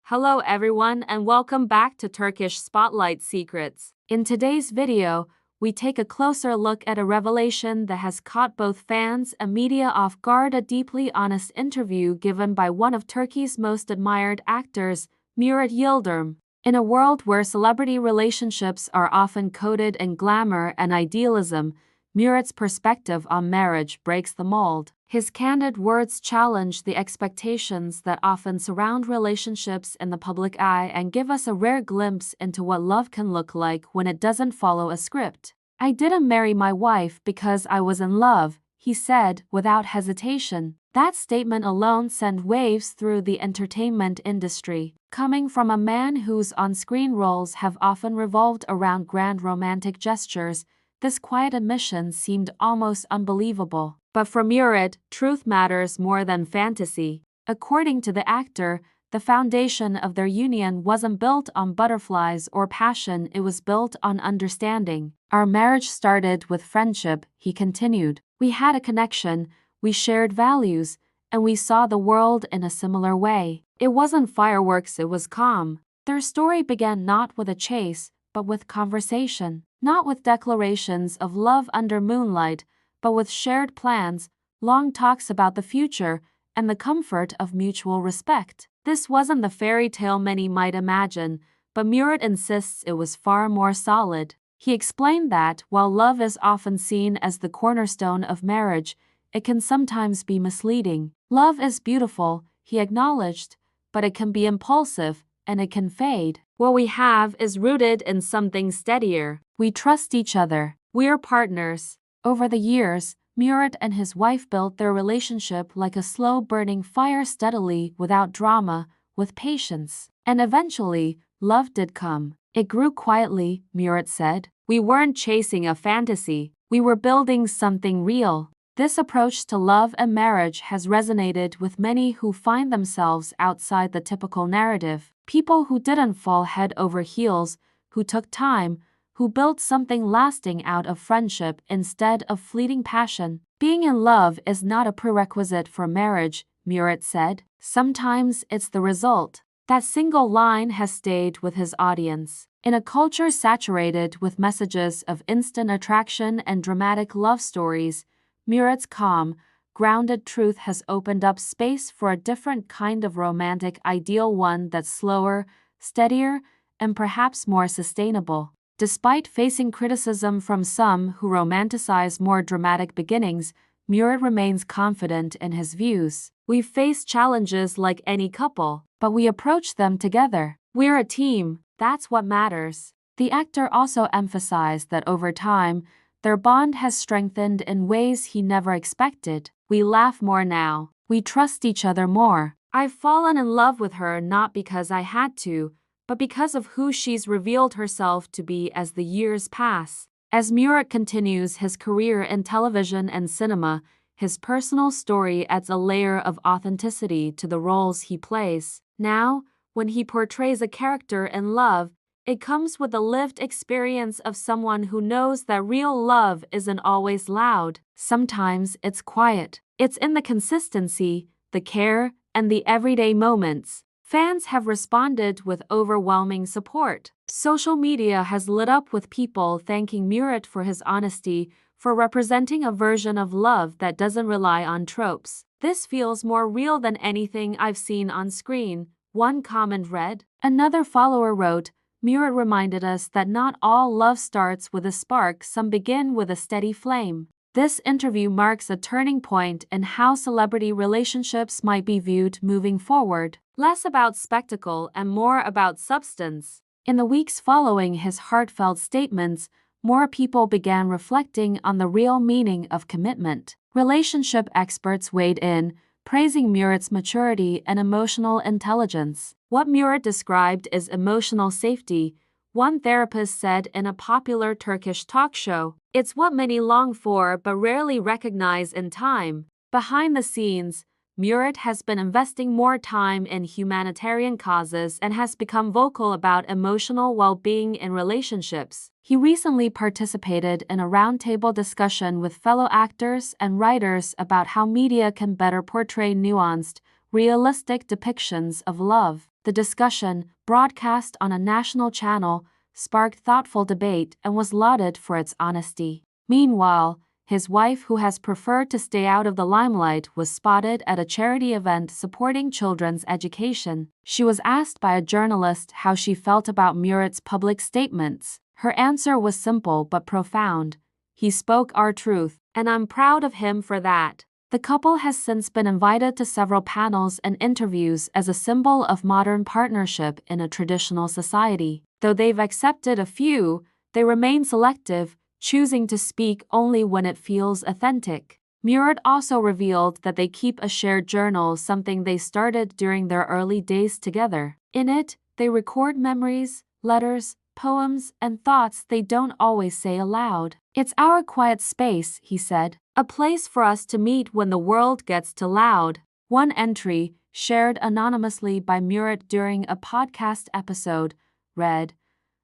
Hello everyone and welcome back to Turkish Spotlight Secrets. In today's video, we take a closer look at a revelation that has caught both fans and media off guard: a deeply honest interview given by one of Turkey's most admired actors, Murat Yildirim. In a world where celebrity relationships are often coded in glamour and idealism, Murat's perspective on marriage breaks the mold. His candid words challenge the expectations that often surround relationships in the public eye and give us a rare glimpse into what love can look like when it doesn't follow a script. "I didn't marry my wife because I was in love," he said without hesitation. That statement alone sent waves through the entertainment industry. Coming from a man whose on-screen roles have often revolved around grand romantic gestures, this quiet admission seemed almost unbelievable. But for Murat, truth matters more than fantasy. According to the actor, the foundation of their union wasn't built on butterflies or passion, it was built on understanding. "Our marriage started with friendship," he continued. "We had a connection, we shared values, and we saw the world in a similar way. It wasn't fireworks, it was calm." Their story began not with a chase, but with conversation. Not with declarations of love under moonlight, but with shared plans, long talks about the future, and the comfort of mutual respect. This wasn't the fairy tale many might imagine, but Murat insists it was far more solid. He explained that, while love is often seen as the cornerstone of marriage, it can sometimes be misleading. "Love is beautiful," he acknowledged, "but it can be impulsive, and it can fade. What we have is rooted in something steadier. We trust each other. We're partners." Over the years, Murat and his wife built their relationship like a slow-burning fire, steadily, without drama, with patience. And eventually, love did come. "It grew quietly," Murat said. "We weren't chasing a fantasy. We were building something real." This approach to love and marriage has resonated with many who find themselves outside the typical narrative. People who didn't fall head over heels, who took time, who built something lasting out of friendship instead of fleeting passion. "Being in love is not a prerequisite for marriage," Murat said. "Sometimes it's the result." That single line has stayed with his audience. In a culture saturated with messages of instant attraction and dramatic love stories, Murat's calm, grounded truth has opened up space for a different kind of romantic ideal, one that's slower, steadier, and perhaps more sustainable. Despite facing criticism from some who romanticize more dramatic beginnings, Murat remains confident in his views. "We face challenges like any couple, but we approach them together. We're a team, that's what matters." The actor also emphasized that over time, their bond has strengthened in ways he never expected. "We laugh more now. We trust each other more. I've fallen in love with her not because I had to, but because of who she's revealed herself to be as the years pass." As Murat continues his career in television and cinema, his personal story adds a layer of authenticity to the roles he plays. Now, when he portrays a character in love, it comes with the lived experience of someone who knows that real love isn't always loud. Sometimes it's quiet. It's in the consistency, the care, and the everyday moments. Fans have responded with overwhelming support. Social media has lit up with people thanking Murat for his honesty, for representing a version of love that doesn't rely on tropes. "This feels more real than anything I've seen on screen," one comment read. Another follower wrote, "Murat reminded us that not all love starts with a spark, some begin with a steady flame." This interview marks a turning point in how celebrity relationships might be viewed moving forward. Less about spectacle and more about substance. In the weeks following his heartfelt statements, more people began reflecting on the real meaning of commitment. Relationship experts weighed in, praising Murat's maturity and emotional intelligence. What Murat described as emotional safety, one therapist said in a popular Turkish talk show. "It's what many long for but rarely recognize in time." Behind the scenes, Murat has been investing more time in humanitarian causes and has become vocal about emotional well-being in relationships. He recently participated in a roundtable discussion with fellow actors and writers about how media can better portray nuanced, realistic depictions of love. The discussion, broadcast on a national channel, sparked thoughtful debate and was lauded for its honesty. Meanwhile, his wife, who has preferred to stay out of the limelight, was spotted at a charity event supporting children's education. She was asked by a journalist how she felt about Murat's public statements. Her answer was simple but profound. "He spoke our truth, and I'm proud of him for that." The couple has since been invited to several panels and interviews as a symbol of modern partnership in a traditional society. Though they've accepted a few, they remain selective, choosing to speak only when it feels authentic. Murat also revealed that they keep a shared journal, something they started during their early days together. In it, they record memories, letters, poems, and thoughts they don't always say aloud. "It's our quiet space," he said, "a place for us to meet when the world gets too loud." One entry, shared anonymously by Murat during a podcast episode, read,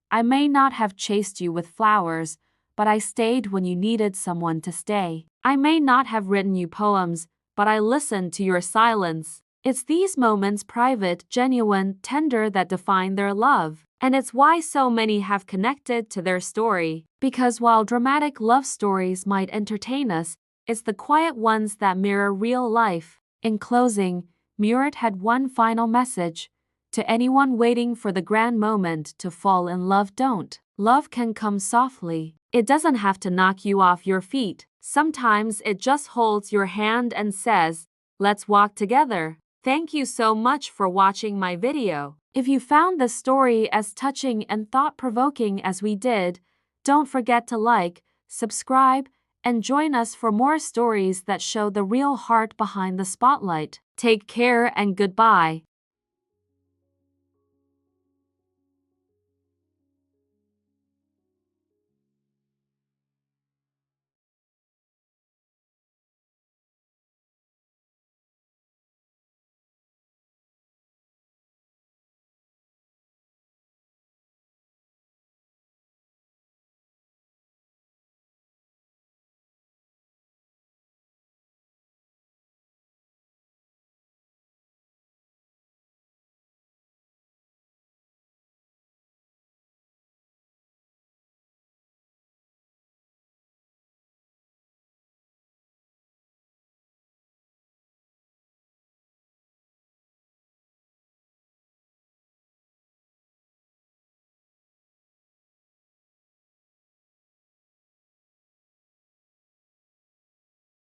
"I may not have chased you with flowers, but I stayed when you needed someone to stay. I may not have written you poems, but I listened to your silence." It's these moments, private, genuine, tender, that define their love. And it's why so many have connected to their story. Because while dramatic love stories might entertain us, it's the quiet ones that mirror real life. In closing, Murat had one final message. To anyone waiting for the grand moment to fall in love, don't. Love can come softly. It doesn't have to knock you off your feet. Sometimes it just holds your hand and says, "Let's walk together." Thank you so much for watching my video. If you found this story as touching and thought-provoking as we did, don't forget to like, subscribe, and join us for more stories that show the real heart behind the spotlight. Take care and goodbye.